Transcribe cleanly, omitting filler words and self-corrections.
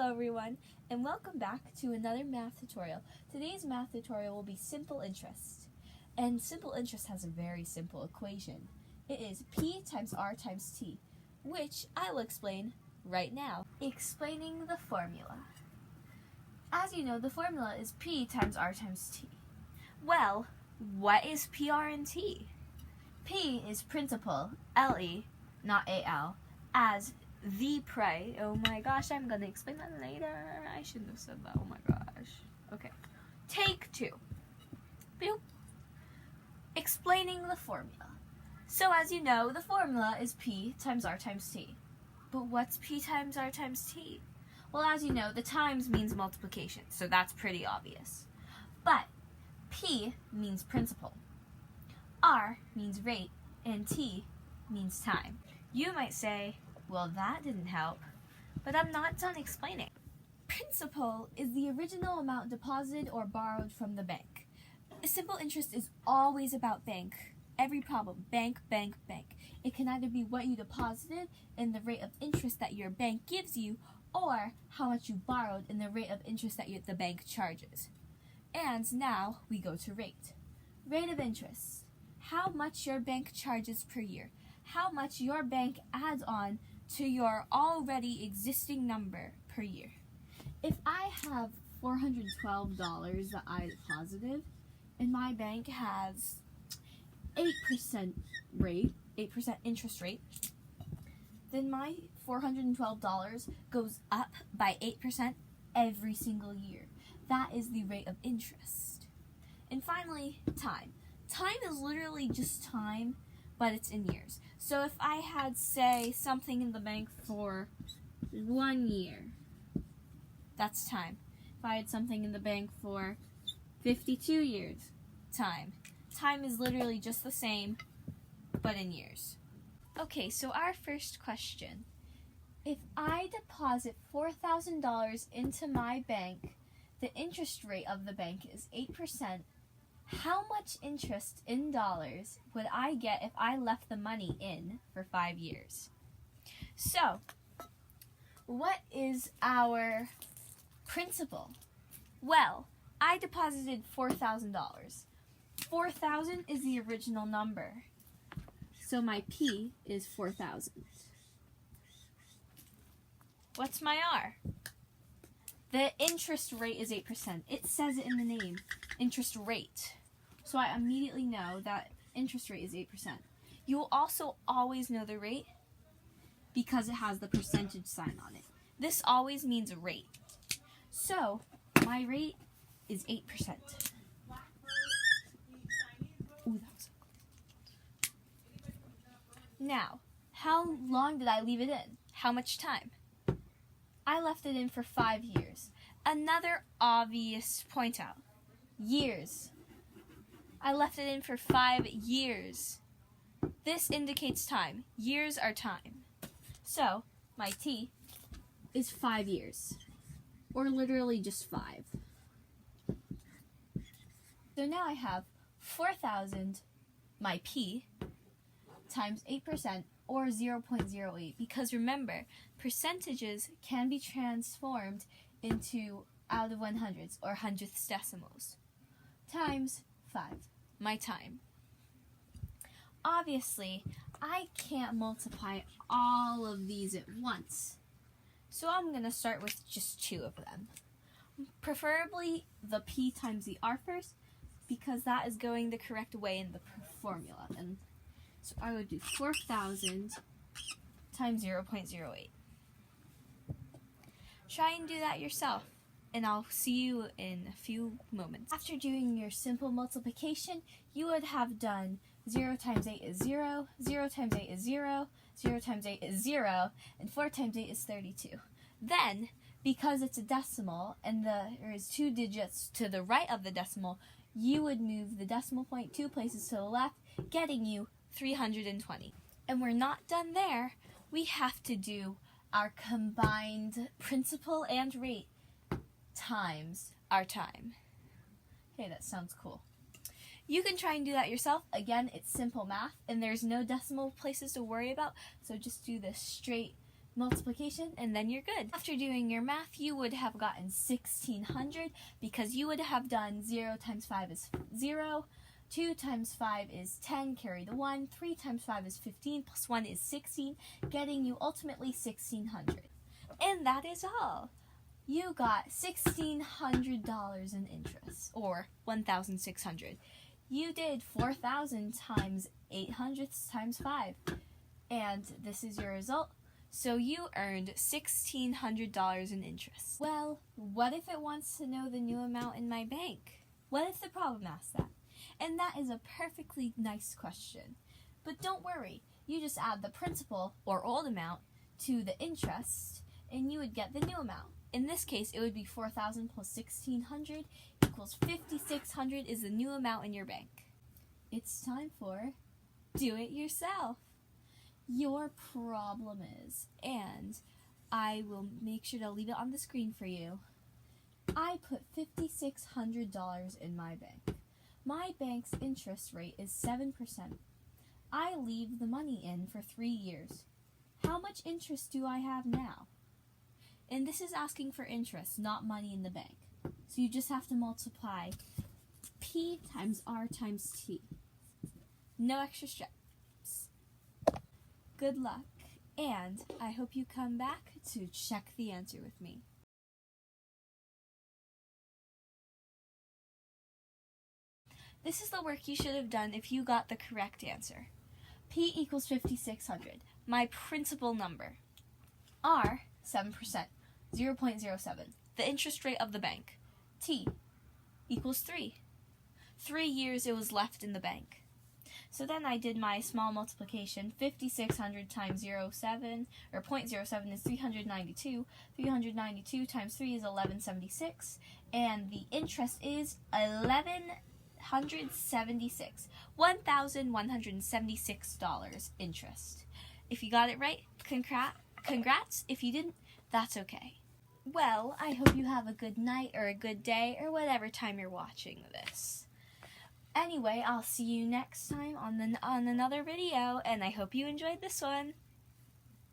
Hello everyone, and welcome back to another math tutorial. Today's math tutorial will be simple interest. And simple interest has a very simple equation. It is P times R times T, which I will explain right now. Explaining the formula. As you know, the formula is P times R times T. Well, what is PR and T? P is principal, L-E, not A-L, as the prey. Oh my gosh, I'm gonna explain that later. I shouldn't have said that. Oh my gosh. Okay. Take two. Boop. Explaining the formula. So as you know, the formula is P times R times T. But what's P times R times T? Well, as you know, the times means multiplication, so that's pretty obvious. But P means principal, R means rate, and T means time. You might say, well, that didn't help, but I'm not done explaining. Principal is the original amount deposited or borrowed from the bank. Simple interest is always about bank. Every problem, bank, bank, bank. It can either be what you deposited and the rate of interest that your bank gives you, or how much you borrowed and the rate of interest that the bank charges. And now we go to rate. Rate of interest. How much your bank charges per year. How much your bank adds on to your already existing number per year. If I have $412 that I deposited and my bank has 8% rate, 8% interest rate, then my $412 goes up by 8% every single year. That is the rate of interest. And finally, time. Time is literally just time, but it's in years. So if I had, say, something in the bank for 1 year, that's time. If I had something in the bank for 52 years, time. Time is literally just the same, but in years. Okay, so our first question. If I deposit $4,000 into my bank, the interest rate of the bank is 8%. How much interest in dollars would I get if I left the money in for 5 years? So, what is our principal? Well, I deposited $4,000. 4,000 is the original number. So my P is 4,000. What's my R? The interest rate is 8%. It says it in the name, interest rate. So I immediately know that interest rate is 8%. You will also always know the rate because it has the percentage sign on it. This always means a rate. So my rate is 8%. Ooh, that was so cool. Now, how long did I leave it in? How much time? I left it in for 5 years. Another obvious point out. Years. I left it in for 5 years. This indicates time. Years are time. So, my T is 5 years. Or literally just 5. So now I have 4,000, my P, times 8%, or 0.08. Because remember, percentages can be transformed into out of 100s, or hundredths decimals, times 5, my time. Obviously, I can't multiply all of these at once, so I'm going to start with just 2 of them. Preferably the P times the R first, because that is going the correct way in the formula. And so I would do 4,000 times 0.08. Try and do that yourself, and I'll see you in a few moments. After doing your simple multiplication, you would have done 0 times 8 is 0, 0 times 8 is 0, 0 times 8 is 0, and 4 times 8 is 32. Then, because it's a decimal and there is 2 digits to the right of the decimal, you would move the decimal point 2 places to the left, getting you 320. And we're not done there. We have to do our combined principal and rate times our time. Hey, that sounds cool. You can try and do that yourself. Again, it's simple math, and there's no decimal places to worry about, so just do the straight multiplication, and then you're good. After doing your math, you would have gotten 1,600 because you would have done 0 times 5 is 0, 2 times 5 is 10, carry the 1, 3 times 5 is 15, plus 1 is 16, getting you ultimately 1,600. And that is all. You got $1,600 in interest, or 1,600. You did 4,000 times 800 times 5, and this is your result. So you earned $1,600 in interest. Well, what if it wants to know the new amount in my bank? What if the problem asks that? And that is a perfectly nice question. But don't worry, you just add the principal, or old amount, to the interest, and you would get the new amount. In this case, it would be 4,000 plus 1,600 equals 5,600 is the new amount in your bank. It's time for Do It Yourself. Your problem is, and I will make sure to leave it on the screen for you, I put $5,600 in my bank. My bank's interest rate is 7%. I leave the money in for 3 years. How much interest do I have now? And this is asking for interest, not money in the bank. So you just have to multiply P times R times T. No extra steps. Good luck, and I hope you come back to check the answer with me. This is the work you should have done if you got the correct answer. P equals 5,600, my principal number. R, 7%, 0.07, the interest rate of the bank. T equals 3. 3 years it was left in the bank. So then I did my small multiplication. 5,600 times 0.07 is 392. 392 times 3 is 1176. And the interest is $1,176. $1,176 interest. If you got it right, congrats. If you didn't, that's okay. Well, I hope you have a good night or a good day or whatever time you're watching this. Anyway, I'll see you next time on another video, and I hope you enjoyed this one.